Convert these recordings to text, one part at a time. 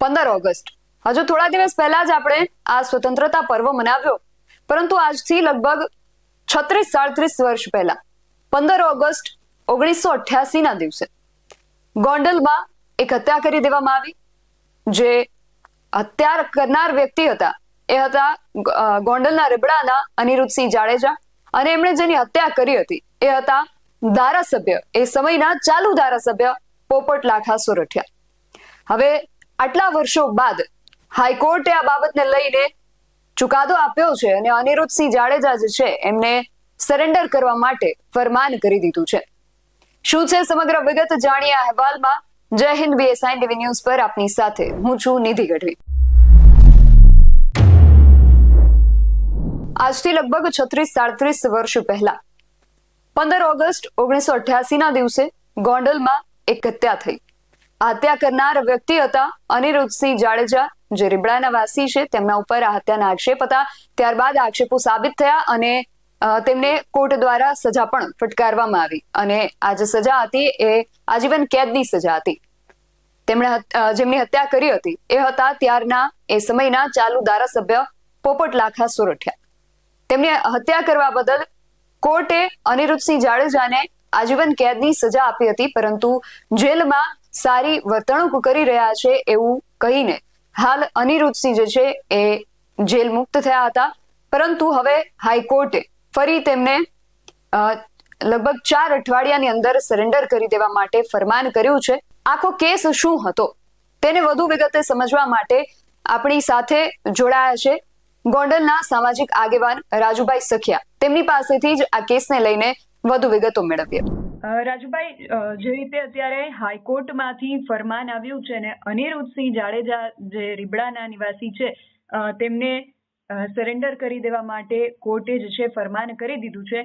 15 August હજુ થોડા દિવસ પહેલા જ આપણે આ સ્વતંત્રતા પર્વ મનાવ્યો, પરંતુ આજથી લગભગ 36-37 વર્ષ પહેલા 15 ઓગસ્ટ 1988 ના દિવસે ગોંડલમાં એક હત્યા કરી દેવામાં આવી. જે હત્યા કરનાર વ્યક્તિ હતા એ હતા ગોંડલના રીબડાના અનિરુદ્ધસિંહ જાડેજા, અને એમણે જેની હત્યા કરી હતી એ હતા ધારાસભ્ય, એ સમયના ચાલુ ધારાસભ્ય પોપટ લાખા સોરઠિયા. હવે આટલા વર્ષો બાદ હાઈકોર્ટે આ બાબતને લઈને ચુકાદો આપ્યો છે અને અનિરુદ્ધસિંહ જાડેજા જે છે એમને સરેન્ડર કરવા માટે ફરમાન કરી દીધું છે. શું છે સમગ્ર વિગત જાણીએ આ અહેવાલમાં. જય હિન્દ, BSI TV ન્યૂઝ પર આપની સાથે હું છું નિધિ ગઢવી. આજથી લગભગ 36-37 વર્ષ પહેલા 15 ઓગસ્ટ 1988 ના દિવસે ગોંડલમાં એક હત્યા થઈ. આ હત્યા કરનાર વ્યક્તિ હતા અનિરુદ્ધસિંહ જાડેજા, જે રીબડાના વાસી છે. તેમના ઉપર આ હત્યાના આક્ષેપ હતા. ત્યારબાદ આક્ષેપો સાબિત થયા અને તેમને કોર્ટ દ્વારા સજા પણ ફટકારવામાં આવી, અને આ જે સજા હતી એ આજીવન કેદની સજા હતી. તેમણે જેમની હત્યા કરી હતી એ હતા ત્યારના એ સમયના ચાલુ ધારાસભ્ય પોપટ લાખા સોરઠિયા. તેમની હત્યા કરવા બદલ કોર્ટે અનિરુદ્ધસિંહ જાડેજાને આજીવન કેદની સજા આપી હતી, પરંતુ જેલમાં સારી વર્તણૂક કરી રહ્યા છે એવું કહીને હાલ અનિરુદ્ધસિંહ જે છે એ જેલ મુક્ત થયા હતા. પરંતુ હવે હાઈકોર્ટે ફરી તેમને લગભગ 4 અઠવાડિયાની અંદર સરેન્ડર કરી દેવા માટે ફરમાન કર્યું છે. આખો કેસ શું હતો તેને વધુ વિગતે સમજવા માટે આપણી સાથે જોડાયા છે ગોંડલના સામાજિક આગેવાન રાજુભાઈ સખિયા. તેમની પાસેથી જ આ કેસને લઈને વધુ વિગતો મેળવીએ. રાજુભાઈ, જે રીતે અત્યારે હાઈકોર્ટમાંથી ફરમાન આવ્યું છે ને અનિરુદ્ધસિંહ જાડેજા જે રીબડાના નિવાસી છે તેમને સરેન્ડર કરી દેવા માટે કોર્ટે જે છે ફરમાન કરી દીધું છે,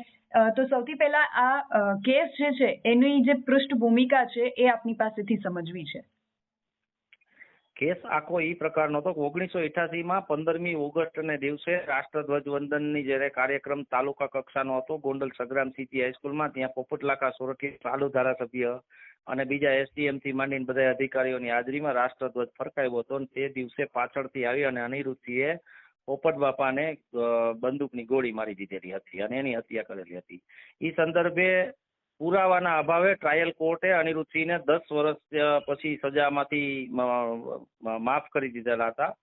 તો સૌથી પહેલા આ કેસ જે છે એની જે પૃષ્ઠભૂમિકા છે એ આપની પાસેથી સમજવી છે. કેસ આખો એ પ્રકારનો હતો કે 1988માં 15મી ઓગસ્ટને દિવસે રાષ્ટ્રધ્વજ વંદનની જ્યારે કાર્યક્રમ તાલુકા કક્ષાનો હતો ગોંડલ સગ્રામ સિટી હાઈસ્કૂલમાં. ત્યાં પોપટ લાખા સોરઠિયા ચાલુ ધારાસભ્ય અને બીજા SDM થી માંડીને બધા અધિકારીઓની હાજરીમાં રાષ્ટ્રધ્વજ ફરકાવ્યો હતો. તે દિવસે પાછળથી આવી અને અનિરુદ્ધસિંહે પોપટ બાપાને બંદૂકની ગોળી મારી દીધેલી હતી અને એની હત્યા કરેલી હતી. એ સંદર્ભે પુરાવાના અભાવે ટ્રાયલ કોર્ટે અનિરુદ્ધસિંહને 10 વર્ષ પછી સજામાંથી માફ કરી દીધેલા હતા.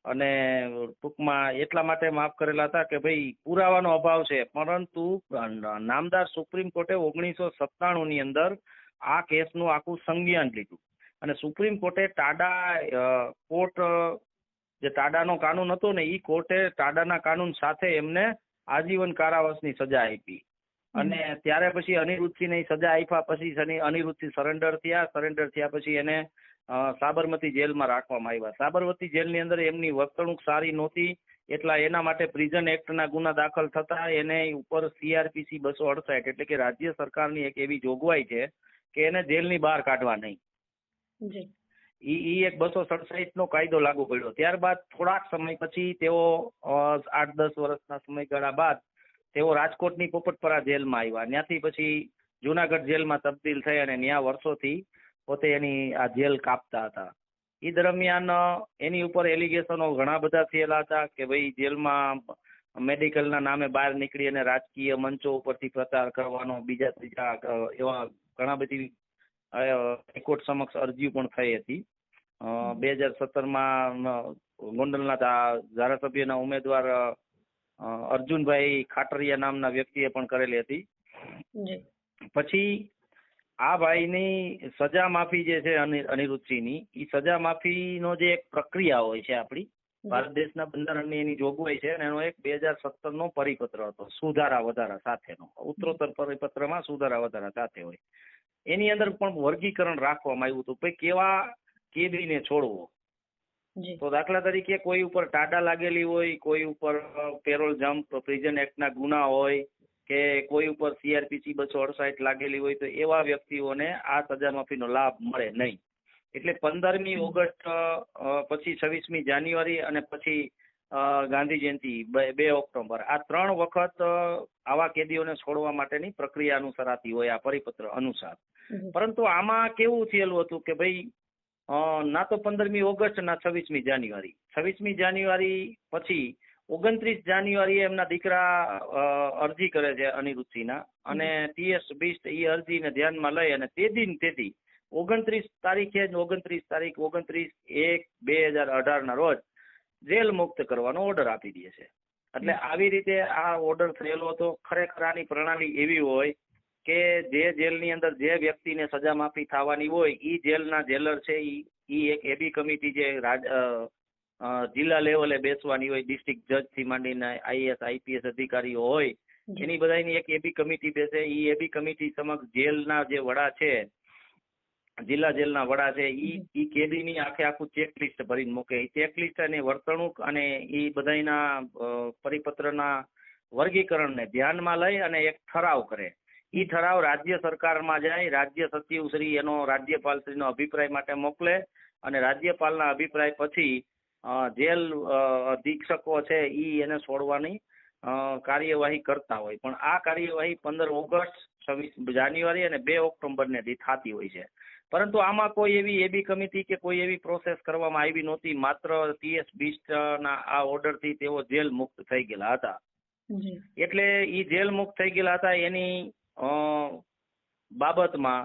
અને ટૂંકમાં એટલા માટે માફ કરેલા હતા કે ભાઈ પુરાવાનો અભાવ છે, પરંતુ નામદાર સુપ્રીમ કોર્ટે 1997ની અંદર આ કેસનું આખું સંજ્ઞાન લીધું અને સુપ્રીમ કોર્ટે જે ટાડાનો કાનૂન હતો ને એ કોર્ટે ટાડાના કાનૂન સાથે એમને આજીવન કારાવાસની સજા આપી. અને ત્યારે પછી અનિરુદ્ધસિંહને સજા આપ્યા પછી અનિરુદ્ધસિંહ સરેન્ડર થયા પછી એને સાબરમતી જેલમાં રાખવામાં આવ્યા. સાબરમતી જેલની અંદર એમની વર્તણૂક સારી નહોતી, એટલા એના માટે પ્રિઝન એક્ટના ગુના દાખલ થતા એને ઉપર CRPC 268 એટલે કે રાજ્ય સરકારની એક એવી જોગવાઈ છે કે એને જેલની બહાર કાઢવા નહીં. ઈ એક 267નો કાયદો લાગુ પડ્યો. ત્યારબાદ થોડાક સમય પછી તેઓ 8-10 વર્ષના સમયગાળા બાદ તેઓ રાજકોટની પોપટપરા જેલમાં આવ્યા. ત્યાંથી પછી જુનાગઢ જેલમાં તબદીલ થઈ અને ત્યાં વર્ષોથી પોતે એની આ જેલ કાપતા હતા. એ દરમિયાન એની ઉપર એલિગેશનો ઘણા બધા થયેલા હતા કે ભાઈ જેલમાં મેડિકલના નામે બહાર નીકળી અને રાજકીય મંચો ઉપરથી પ્રચાર કરવાનો, બીજા ત્રીજા એવા ઘણા બધી હાઈકોર્ટ સમક્ષ અરજીઓ પણ થઈ હતી. 2017માં ગોંડલના ધારાસભ્યના ઉમેદવાર અર્જુનભાઈ ખાટરિયા નામના વ્યક્તિએ પણ કરેલી હતી. પછી આ ભાઈની સજા માફી જે છે અનિરુદ્ધસિંહની, એ સજા માફીનો જે એક પ્રક્રિયા હોય છે આપણી ભારત દેશના બંધારણની એની જોગવાઈ છે અને એનો એક 2017નો પરિપત્ર હતો સુધારા વધારા સાથેનો. ઉત્તરોત્તર પરિપત્રમાં સુધારા વધારા સાથે હોય. એની અંદર પણ વર્ગીકરણ રાખવામાં આવ્યું હતું ભાઈ કેવા કેદીને છોડવો. તો દાખલા તરીકે કોઈ ઉપર ટાડા લાગેલી હોય, કોઈ ઉપર પેરોલ જમ્પ પ્રિઝન એક્ટના ગુના હોય કે કોઈ ઉપર CRPC 268 લાગેલી હોય, તો એવા વ્યક્તિઓને આ સજા માફીનો લાભ મળે નહીં. એટલે 15મી ઓગસ્ટ પછી 26મી જાન્યુઆરી અને પછી ગાંધી જયંતિ 2 ઓક્ટોબર આ 3 વખત આવા કેદીઓને છોડવા માટેની પ્રક્રિયા અનુસરાતી હોય આ પરિપત્ર અનુસાર. પરંતુ આમાં કેવું થયેલું હતું કે ભાઈ ના તો 15મી ઓગસ્ટ ના 26મી જાન્યુઆરી. 26મી જાન્યુઆરી પછી 29 જાન્યુઆરીએ એમના દીકરા અરજી કરે છે અનિરુદ્ધસિંહના, અને TS બિસ્ટ એ અરજીને ધ્યાનમાં લઈ અને તેથી 29 તારીખે જ 29/1/2018 ના રોજ જેલ મુક્ત કરવાનો ઓર્ડર આપી દે છે. એટલે આવી રીતે આ ઓર્ડર થયેલો હતો. ખરેખર આની પ્રણાલી એવી હોય કે જે જેલની અંદર જે વ્યક્તિને સજા માફી થવાની હોય એ જેલના જેલર છે એ એક એબી કમિટી જે જિલ્લા લેવલે બેસવાની હોય, ડિસ્ટ્રિક્ટ જજ થી માંડીને IAS IPS અધિકારીઓ હોય, એની બધાની એક એબી કમિટી બેસે. એ એબી કમિટી સમક્ષ જેલના જે વડા છે, જિલ્લા જેલના વડા છે, ઈ કેદીની આખું ચેકલિસ્ટ ભરીને મૂકે. એ ચેકલિસ્ટ અને વર્તણૂક અને એ બધાના પરિપત્રના વર્ગીકરણને ધ્યાનમાં લઈ અને એક ઠરાવ કરે. એ ઠરાવ રાજ્ય સરકારમાં જાય, રાજ્ય સચિવ શ્રી એનો રાજ્યપાલશ્રીનો અભિપ્રાય માટે મોકલે, અને રાજ્યપાલના અભિપ્રાય પછી જેલ અધિક્ષકો છે ઈ એને છોડવાની કાર્યવાહી કરતા હોય. પણ આ કાર્યવાહી 15 ઓગસ્ટ, 26 જાન્યુઆરી અને 2 ઓક્ટોબરને થતી હોય છે. પરંતુ આમાં કોઈ એવી એબી કમિટી કે કોઈ એવી પ્રોસેસ કરવામાં આવી નહોતી. માત્ર TS બિસ્ટના આ ઓર્ડરથી તેઓ જેલ મુક્ત થઈ ગયેલા હતા. એટલે ઈ જેલ મુક્ત થઈ ગયેલા હતા એની બાબતમાં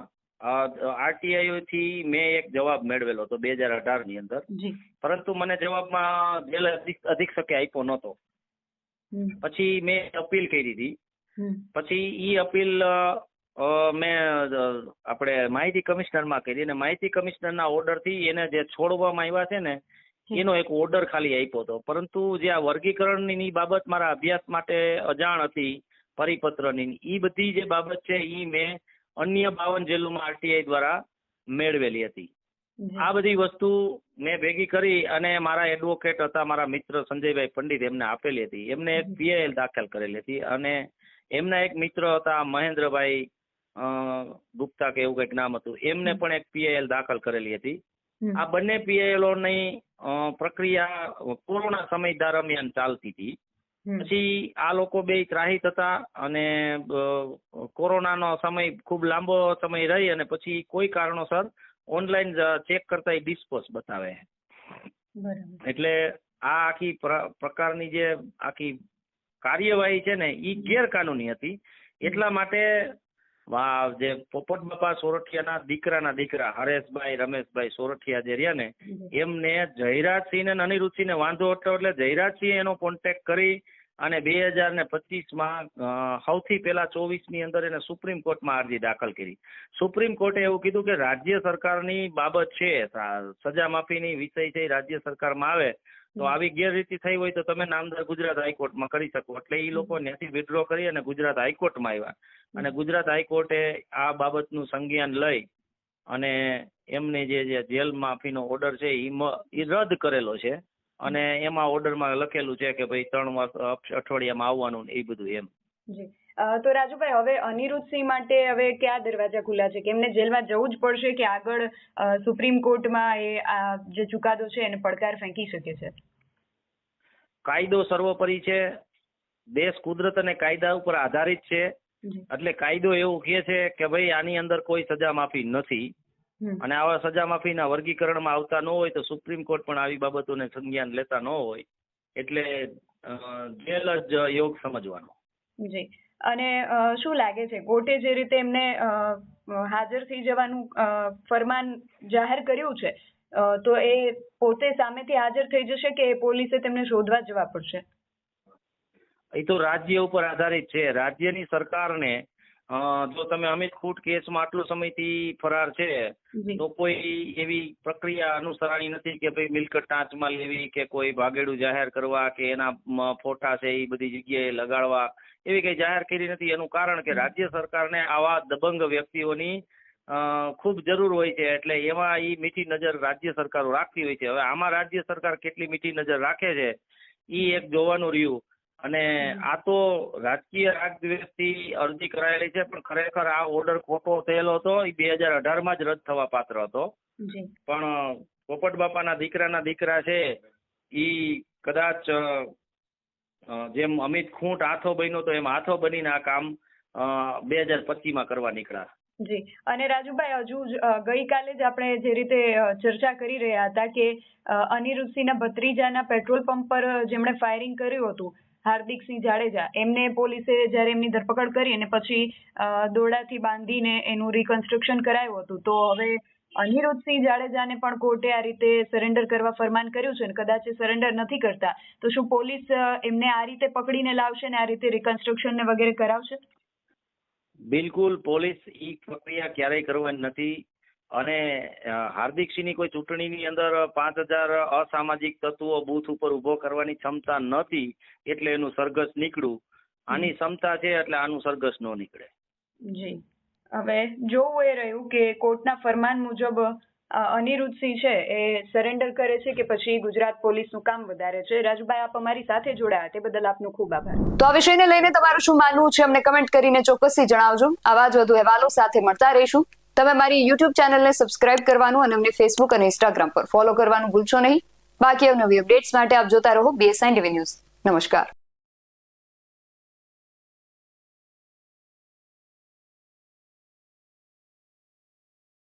RTI થી મેં એક જવાબ મેળવેલો હતો 2018 ની અંદર, પરંતુ મને જવાબમાં જેલ અધિક્ષકે આપ્યો નહોતો. પછી મેં અપીલ કરી હતી. પછી ઈ અપીલ મેં આપણે માહિતી કમિશનરમાં કરી, અને માહિતી કમિશનરના ઓર્ડરથી એને જે છોડવામાં આવ્યા છે ને એનો એક ઓર્ડર ખાલી આપ્યો હતો. પરંતુ જે આ વર્ગીકરણની બાબત મારા અભ્યાસ માટે અજાણ હતી, પરિપત્રની, એ બધી જે બાબત છે એ મેં અન્ય 52 જેલોમાં RTI દ્વારા મેળવેલી હતી. આ બધી વસ્તુ મેં ભેગી કરી અને મારા એડવોકેટ હતા, મારા મિત્ર સંજયભાઈ પંડિત, એમને આપેલી હતી. એમને એક PIL દાખલ કરેલી હતી, અને એમના એક મિત્ર હતા મહેન્દ્રભાઈ ગુપ્તા કે એવું કંઈક નામ હતું, એમને પણ એક PIL દાખલ કરેલી હતી. આ બંને PILઓની પ્રક્રિયા કોરોના સમય દરમિયાન ચાલતી હતી. પછી આ લોકો બે ત્રાહિત હતા, અને કોરોનાનો સમય ખૂબ લાંબો સમય રહી, અને પછી કોઈ કારણોસર ઓનલાઈન ચેક કરતા એ ડિસ્પોઝ બતાવે. એટલે આ આખી પ્રકારની જે આખી કાર્યવાહી છે ને એ ગેરકાનૂની હતી. એટલા માટે જે પોપટ બાપા સોરઠિયાના દીકરા હરેશભાઈ રમેશભાઈ સોરઠિયા જે રહ્યા ને, એમને જયરાજસિંહ અને અનિરુદ્ધસિંહને વાંધો હતો. એટલે જયરાજસિંહ એનો કોન્ટેક્ટ કરી અને 2025માં સૌથી પહેલા 24ની અંદર એને સુપ્રીમ કોર્ટમાં અરજી દાખલ કરી. સુપ્રીમ કોર્ટે એવું કીધું કે રાજ્ય સરકારની બાબત છે, સજા માફીની વિષય છે, રાજ્ય સરકારમાં આવે તો આવી ગેરરીતિ થઈ હોય તો તમે નામદાર ગુજરાત હાઈકોર્ટમાં કરી શકો. એટલે એ લોકો ત્યાંથી વિડ્રો કરી અને ગુજરાત હાઈકોર્ટમાં આવ્યા, અને ગુજરાત હાઈકોર્ટે આ બાબતનું સંજ્ઞાન લઈ અને એમને જે જેલ માફીનો ઓર્ડર છે એ રદ કરેલો છે. અને એમાં ઓર્ડરમાં લખેલું છે કે ભાઈ 3 અઠવાડિયામાં આવવાનું એ બધું એમ. તો રાજુભાઈ, હવે અનિરુદ્ધસિંહ માટે હવે કયા દરવાજા ખુલ્લા છે? કે એમને જેલમાં જવું જ પડશે કે આગળ સુપ્રીમ કોર્ટમાં એ જે ચુકાદો છે એને પડકાર ફેંકી શકે છે? કાયદો સર્વોપરી છે. દેશ કુદરત અને કાયદા ઉપર આધારિત છે. એટલે કાયદો એવું કહે છે કે ભાઈ આની અંદર કોઈ સજા માફી નથી, અને આવા સજા માફીના વર્ગીકરણમાં આવતા ન હોય તો સુપ્રીમ કોર્ટ પણ આવી બાબતોને સંજ્ઞાન લેતા ન હોય. એટલે જેલ જ યોગ સમજવાનો. જી. અને શું લાગે છે, કોર્ટે જે રીતે એમને હાજર થઈ જવાનું ફરમાન જાહેર કર્યું છે, તો એ પોતે સામેથી હાજર થઈ જશે કે પોલીસે તેમને શોધવા જવા પડશે? એ તો રાજ્ય ઉપર આધારિત છે. રાજ્યની સરકારને જો તમે અમિત ખૂટ કેસમાં આટલો સમયથી ફરાર છે તો કોઈ એવી પ્રક્રિયા અનુસરાણી નથી કે ભાઈ મિલકત ટાંચમાં લેવી કે કોઈ ભાગેડું જાહેર કરવા કે એના ફોટા છે એ બધી જગ્યાએ લગાડવા, એવી કઈ જાહેર કરી નથી. એનું કારણ કે રાજ્ય સરકારને આવા દબંગ વ્યક્તિઓની ખૂબ જરૂર હોય છે. એટલે એમાં એ મીઠી નજર રાજ્ય સરકારો રાખતી હોય છે. હવે આમાં રાજ્ય સરકાર કેટલી મીઠી નજર રાખે છે એ એક જોવાનું રહ્યું. અને આ તો રાજકીય રાગદ્વેષથી અરજી કરાયેલી છે, પણ ખરેખર આ ઓર્ડર ખોટો થયેલો હતો. એ 2018માં જ રદ થવા પાત્ર હતો. પણ પોપટ બાપાના દીકરા છે એ કદાચ જેમ અમિત ખૂંટ હાથો બન્યો તો એમ હાથો બનીને આ કામ 2025માં કરવા નીકળ્યા. જી. અને રાજુભાઈ, હજુ ગઈકાલે જ આપણે જે રીતે ચર્ચા કરી રહ્યા હતા કે અનિરુદ્ધસિંહના ભત્રીજાના પેટ્રોલ પંપ પર જેમણે ફાયરિંગ કર્યું હતું, હાર્દિકસિંહ જાડેજા, એમને પોલીસે જ્યારે એમની ધરપકડ કરી અને પછી દોરડાથી બાંધીને એનું રિકન્સ્ટ્રક્શન કરાયું હતું, તો હવે અનિરુદ્ધસિંહ જાડેજાને પણ કોર્ટે આ રીતે સરેન્ડર કરવા ફરમાન કર્યું છે, અને કદાચ એ સરેન્ડર નથી કરતા તો શું પોલીસ એમને આ રીતે પકડીને લાવશે ને આ રીતે રિકન્સ્ટ્રક્શન ને વગેરે કરાવશે? બિલકુલ, પોલીસ ઈ પ્રક્રિયા ક્યારેય કરવાની નથી. અને હાર્દિકસિંહની કોઈ ચૂંટણીની અંદર 5000 અસામાજિક તત્વો બૂથ ઉપર ઉભો કરવાની ક્ષમતા નહોતી, એટલે એનું સરઘસ નીકળ્યું. આની ક્ષમતા છે એટલે આનું સરઘસ ન નીકળે. જી. હવે જોવું એ રહ્યું કે કોર્ટના ફરમાન મુજબ અનિરુદ્ધસિંહ છે એ સરેન્ડર કરે છે કે પછી ગુજરાત પોલીસનું કામ વધારે છે. રાજુભાઈ, આપ અમારી સાથે જોડાયા તે બદલ આપનો ખૂબ આભાર. તો આ વિષયને લઈને તમારું શું માનવું છે અમને કમેન્ટ કરીને ચોક્કસથી જણાવજો. આવા જ વધુ અહેવાલો સાથે મળતા રહીશું. તમે મારી YouTube ચેનલને સબસ્ક્રાઇબ કરવાનું અને અમને Facebook અને Instagram પર ફોલો કરવાનું ભૂલશો નહીં. બાકી અવનવી અપડેટ્સ માટે આપ જોતા રહો BSI TV ન્યૂઝ. નમસ્કાર.